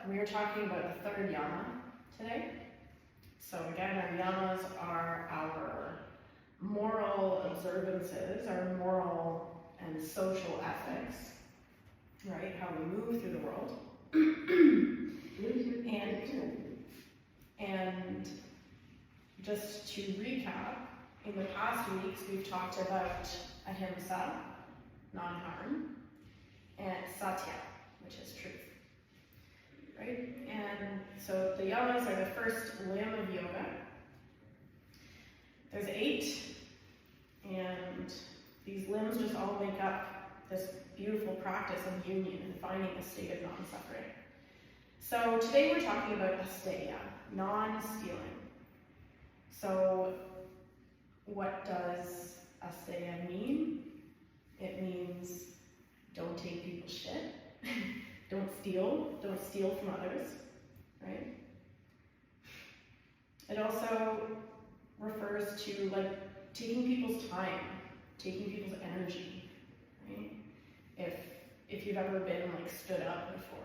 we are talking about the third yama today. So again, our yamas are our moral observances, our moral and social ethics, right? How we move through the world. And just to recap, in the past weeks we've talked about ahimsa, non-harm, and satya, which is truth, right? And so the yamas are the first limb of yoga. There's 8, and these limbs just all make up this beautiful practice of union and finding a state of non-suffering. So today we're talking about asteya, non-stealing. So what does asteya mean? It means don't take people's shit, don't steal from others, right? It also refers to like taking people's time, taking people's energy, right? If you've ever been like stood up before,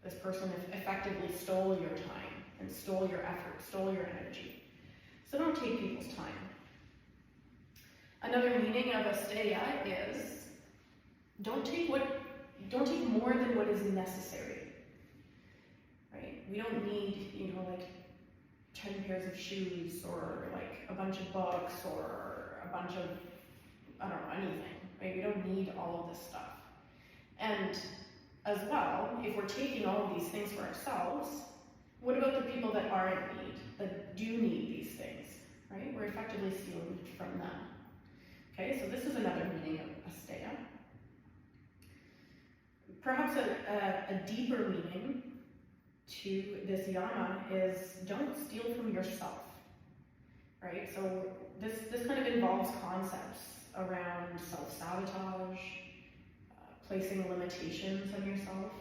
this person effectively stole your time and stole your effort, stole your energy. So don't take people's time. Another meaning of asteya is don't take more than what is necessary. Right? We don't need, like 10 pairs of shoes or like a bunch of books or a bunch of, I don't know, anything. Right? We don't need all of this stuff. And as well, if we're taking all of these things for ourselves, what about the people that are in need, that do need these things, right? We're effectively stealing from them. Okay, so this is another meaning of asteya. Perhaps a deeper meaning to this yama is don't steal from yourself, right? So this kind of involves concepts around self-sabotage, placing limitations on yourself,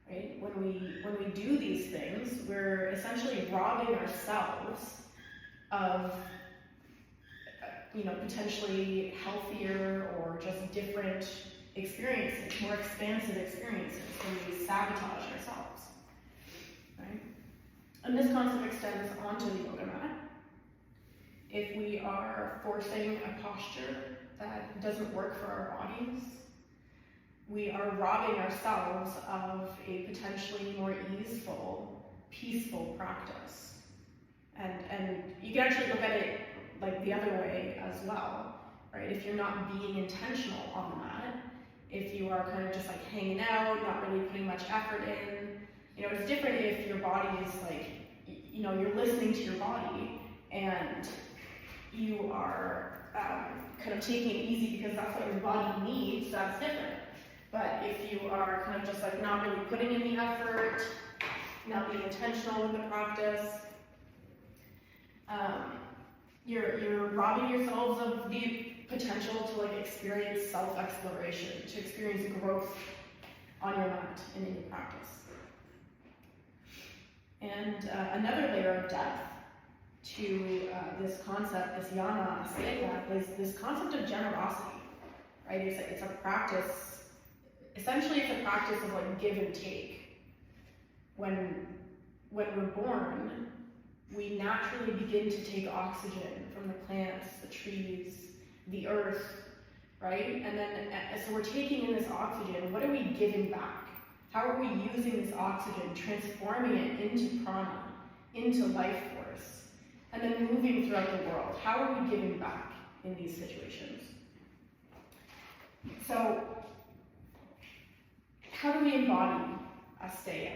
right? When we do these things, we're essentially robbing ourselves of, potentially healthier or just different experiences, more expansive experiences when we sabotage ourselves, right? And this concept extends onto the yoga mat. If we are forcing a posture that doesn't work for our bodies, we are robbing ourselves of a potentially more easeful, peaceful practice. And you can actually look at it like the other way as well, right? If you're not being intentional on the mat, if you are kind of just like hanging out, not really putting much effort in, it's different if your body is like, you're listening to your body and you are kind of taking it easy because that's what your body needs, that's different. But if you are kind of just like not really putting in the effort, not being intentional with the practice, you're robbing yourselves of the potential to like experience self-exploration, to experience growth on your mat and in your practice. And another layer of depth to this concept, this yama asteya, is this concept of generosity, right? It's a practice. Essentially, it's a practice of like give and take. When we're born, we naturally begin to take oxygen from the plants, the trees, the earth, right? And then, so we're taking in this oxygen. What are we giving back? How are we using this oxygen, transforming it into prana, into life force, and then moving throughout the world? How are we giving back in these situations? So, how do we embody asteya?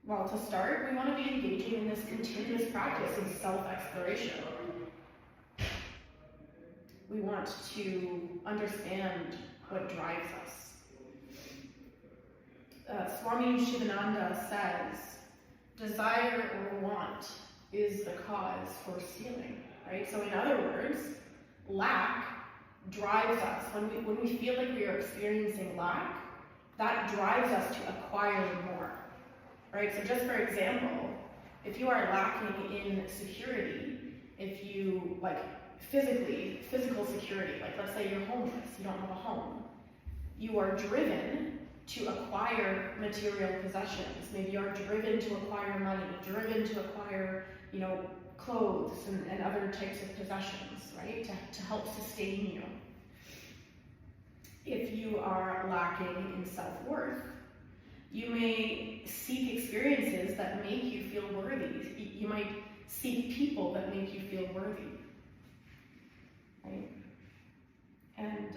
Well, to start, we want to be engaging in this continuous practice of self-exploration. We want to understand what drives us. Swami Shivananda says, desire or want is the cause for stealing, right? So in other words, lack drives us. When we feel like we are experiencing lack, that drives us to acquire more, right? So just for example, if you are lacking in security, if you, like physical security, like let's say you're homeless, you don't have a home, you are driven to acquire material possessions. Maybe you're driven to acquire money, driven to acquire, clothes and other types of possessions, right? To help sustain you. If you are lacking in self-worth, you may seek experiences that make you feel worthy. You might seek people that make you feel worthy, right? And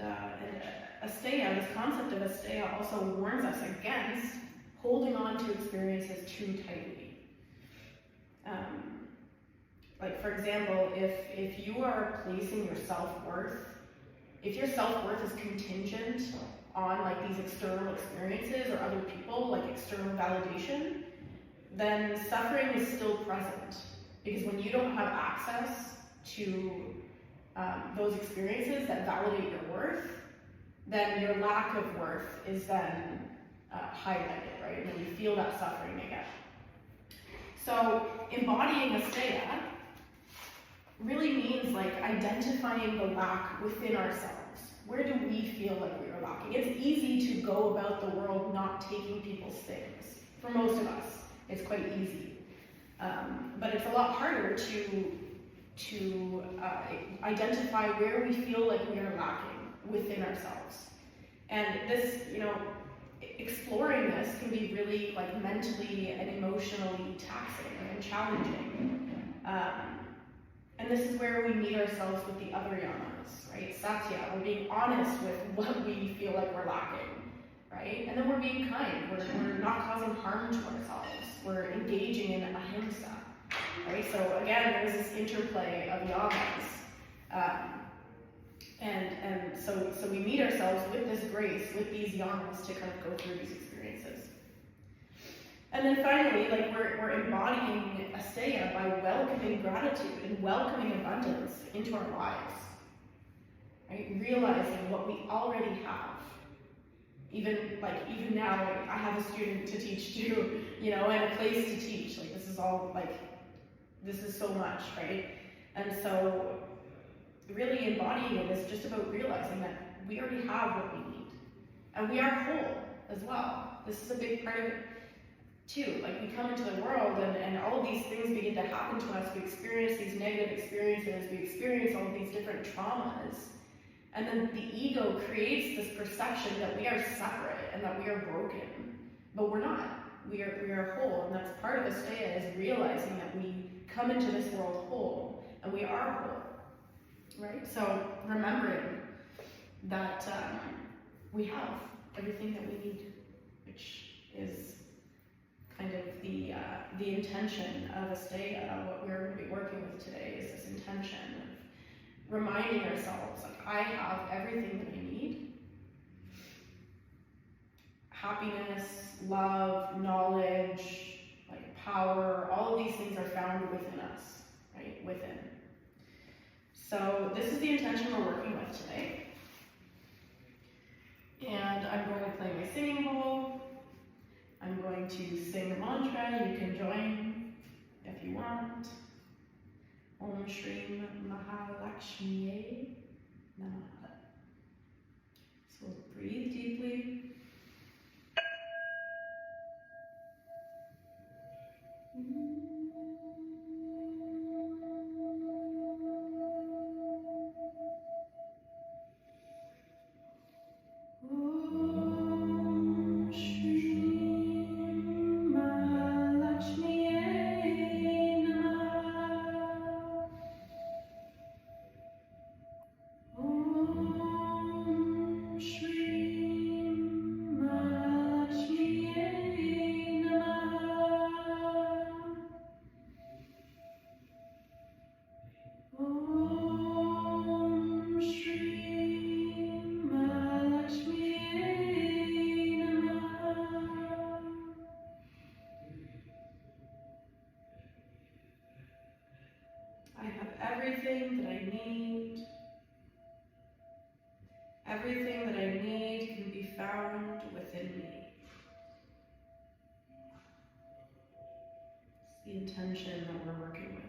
asteya, this concept of asteya also warns us against holding on to experiences too tightly. Like for example, if you are placing your self-worth, if your self-worth is contingent on like these external experiences or other people, like external validation, then suffering is still present. Because when you don't have access to those experiences that validate your worth, then your lack of worth is then highlighted, right? And then you feel that suffering again. So embodying asteya really means like identifying the lack within ourselves. Where do we feel like we are lacking? It's easy to go about the world not taking people's things. For most of us, it's quite easy. But it's a lot harder to identify where we feel like we are lacking within ourselves. And this, exploring this can be really like mentally and emotionally taxing and challenging. And this is where we meet ourselves with the other yamas, right? Satya, we're being honest with what we feel like we're lacking, right? And then we're being kind, we're not causing harm to ourselves, we're engaging in ahimsa, right? So again, there's this interplay of yamas. And so we meet ourselves with this grace, with these yamas to kind of go through these experiences. And then finally, like we're embodying asteya by welcoming gratitude and welcoming abundance into our lives, right? Realizing what we already have. Even now, I have a student to teach to, and a place to teach. Like this is all this is so much, right? And so really embodying it is just about realizing that we already have what we need. And we are whole as well. This is a big part of it too. Like we come into the world and all of these things begin to happen to us. We experience these negative experiences. We experience all of these different traumas. And then the ego creates this perception that we are separate and that we are broken. But we're not. We are whole. And that's part of asteya, is realizing that we come into this world whole. And we are whole. Right? So remembering that we have everything that we need, which is kind of the intention of asteya. What we're going to be working with today is this intention of reminding ourselves, like, I have everything that I need. Happiness, love, knowledge, like power, all of these things are found within us, right? Within. So this is the intention we're working with today. And I'm going to play my singing bowl. I'm going to sing the mantra. You can join if you want. Om Shri Mahalakshmiye Namaha. So breathe deeply. Everything that I need. Everything that I need can be found within me. It's the intention that we're working with.